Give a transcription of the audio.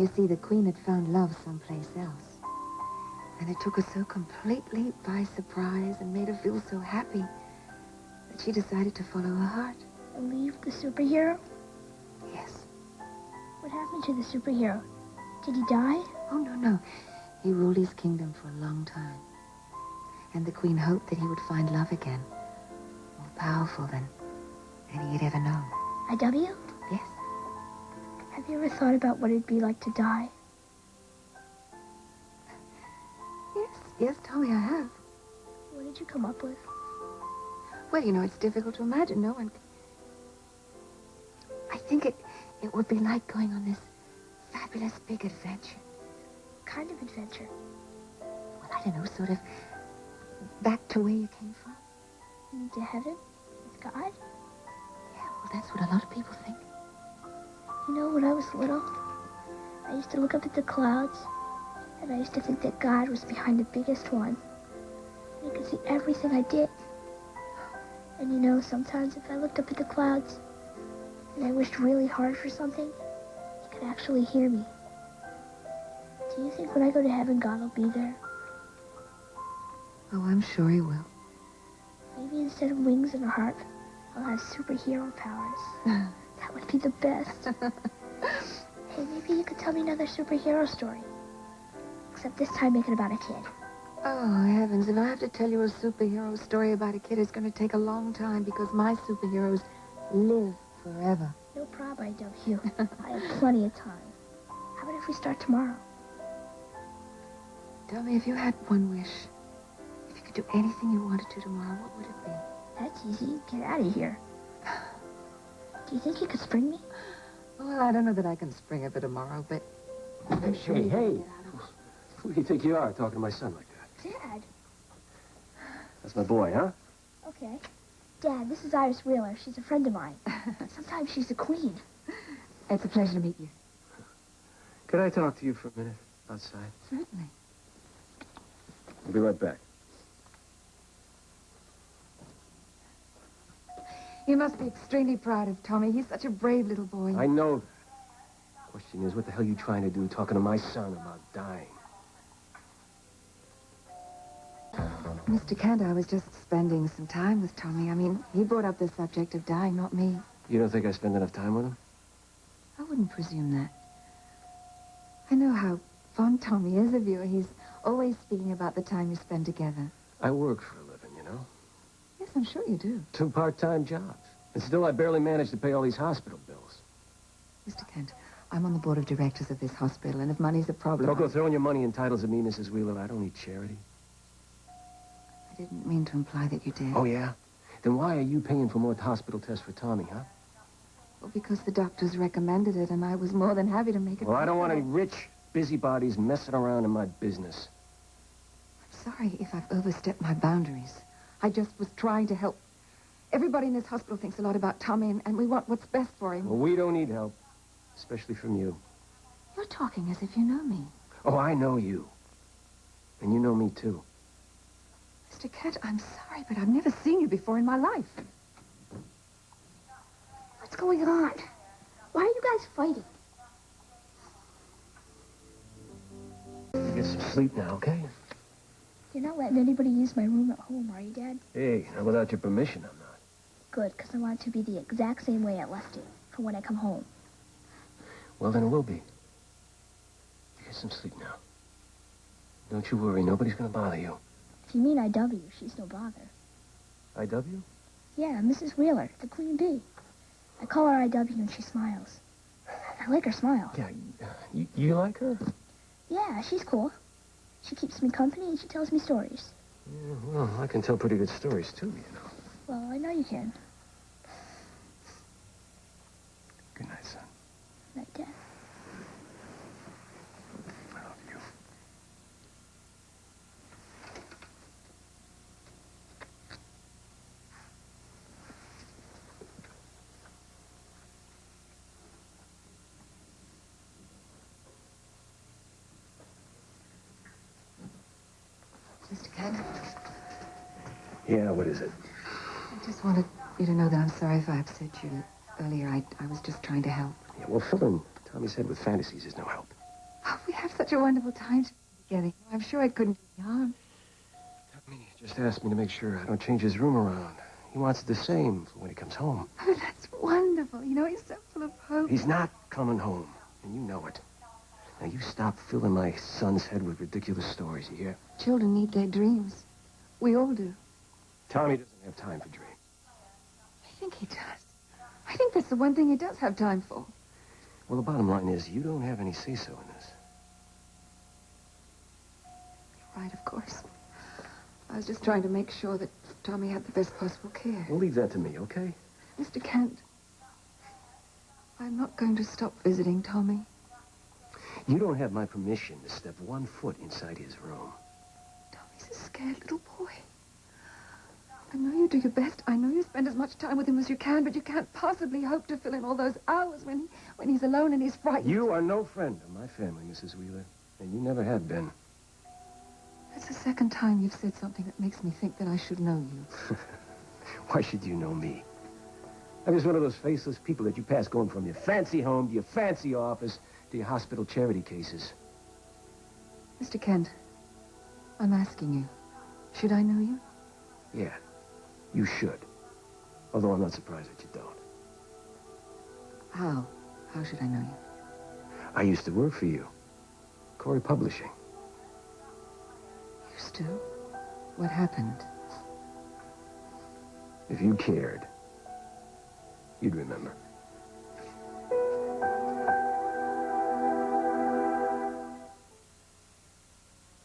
You see, the Queen had found love someplace else. And it took her so completely by surprise and made her feel so happy that she decided to follow her heart. And leave the superhero? Yes. What happened to the superhero? Did he die? Oh, no. He ruled his kingdom for a long time. And the Queen hoped that he would find love again. More powerful than any he'd ever known. IW? Yes. Have you ever thought about what it'd be like to die? Yes, Tommy, I have. What did you come up with? Well, you know, it's difficult to imagine. No one... I think it would be like going on this fabulous big adventure. What kind of adventure? Well, I don't know, sort of back to where you came from. To heaven? With God? Yeah, well, that's what a lot of people think. You know, when I was little, I used to look up at the clouds, and I used to think that God was behind the biggest one. And he could see everything I did. And you know, sometimes if I looked up at the clouds, and I wished really hard for something, he could actually hear me. Do you think when I go to heaven, God will be there? Oh, I'm sure he will. Maybe instead of wings and a heart, I'll have superhero powers. That would be the best. Hey, maybe you could tell me another superhero story. Except this time make it about a kid. Oh, heavens, if I have to tell you a superhero story about a kid, it's going to take a long time because my superheroes live forever. No problem, IW. I have plenty of time. How about if we start tomorrow? Tell me, if you had one wish, if you could do anything you wanted to tomorrow, what would it be? That's easy. Get out of here. Do you think you could spring me? Well, I don't know that I can spring it for tomorrow, but I'm sure you can Hey. get out of it. Who do you think you are, talking to my son like that? Dad. That's my boy, huh? Okay. Dad, this is Iris Wheeler. She's a friend of mine. Sometimes she's a queen. It's a pleasure to meet you. Could I talk to you for a minute outside? Certainly. I'll be right back. You must be extremely proud of Tommy. He's such a brave little boy. I know that. Question is, what the hell are you trying to do talking to my son about dying? Mr. Kent, I was just spending some time with Tommy. I mean, he brought up the subject of dying, not me. You don't think I spend enough time with him? I wouldn't presume that. I know how fond Tommy is of you. He's always speaking about the time you spend together. I work for a living, you know? Yes, I'm sure you do. 2 part-time jobs. And still I barely manage to pay all these hospital bills. Mr. Kent, I'm on the board of directors of this hospital, and if money's a problem... Don't go throwing your money in titles at me, Mrs. Wheeler. I don't need charity. I didn't mean to imply that you did. Oh, yeah? Then why are you paying for more hospital tests for Tommy, huh? Well, because the doctors recommended it, and I was more than happy to make it... Well, I don't want any rich busybodies messing around in my business. I'm sorry if I've overstepped my boundaries. I just was trying to help. Everybody in this hospital thinks a lot about Tommy, and we want what's best for him. Well, we don't need help, especially from you. You're talking as if you know me. Oh, I know you. And you know me, too. Mr. Kent, I'm sorry, but I've never seen you before in my life. What's going on? Why are you guys fighting? You get some sleep now, okay? You're not letting anybody use my room at home, are you, Dad? Hey, now without your permission, I'm not. Good, because I want it to be the exact same way I left it for when I come home. Well, then it will be. You get some sleep now. Don't you worry, nobody's gonna bother you. If you mean IW, she's no bother. IW? Yeah, Mrs. Wheeler, the queen bee. I call her IW and she smiles. I like her smile. Yeah, you like her? Yeah, she's cool. She keeps me company and she tells me stories. Yeah, well, I can tell pretty good stories, too, you know. Well, I know you can. Good night, son. Night, Dad. I love you. Mr. Kent, Yeah, what is it? I just wanted you to know that I'm sorry if I upset you earlier. I was just trying to help. Yeah, well, filling Tommy's head with fantasies is no help. Oh, we have such a wonderful time together. I'm sure I couldn't do any harm. Tommy just asked me to make sure I don't change his room around. He wants it the same for when he comes home. Oh, that's wonderful. You know, he's so full of hope. He's not coming home, and you know it. Now, you stop filling my son's head with ridiculous stories, you hear? Children need their dreams. We all do. Tommy doesn't have time for dreams. I think he does. I think that's the one thing he does have time for. Well, the bottom line is you don't have any say-so in this. You're right, of course. I was just trying to make sure that Tommy had the best possible care. Well, leave that to me, okay? Mr. Kent, I'm not going to stop visiting Tommy. You don't have my permission to step 1 foot inside his room. Tommy's a scared little boy. I know you do your best. I know you spend as much time with him as you can, but you can't possibly hope to fill in all those hours when he's alone and he's frightened. You are no friend of my family, Mrs. Wheeler, and you never have been. That's the second time you've said something that makes me think that I should know you. Why should you know me? I'm just one of those faceless people that you pass going from your fancy home to your fancy office to your hospital charity cases. Mr. Kent, I'm asking you, should I know you? Yeah, you should. Although I'm not surprised that you don't. How? How should I know you? I used to work for you. Cory Publishing. Used to? What happened? If you cared, you'd remember.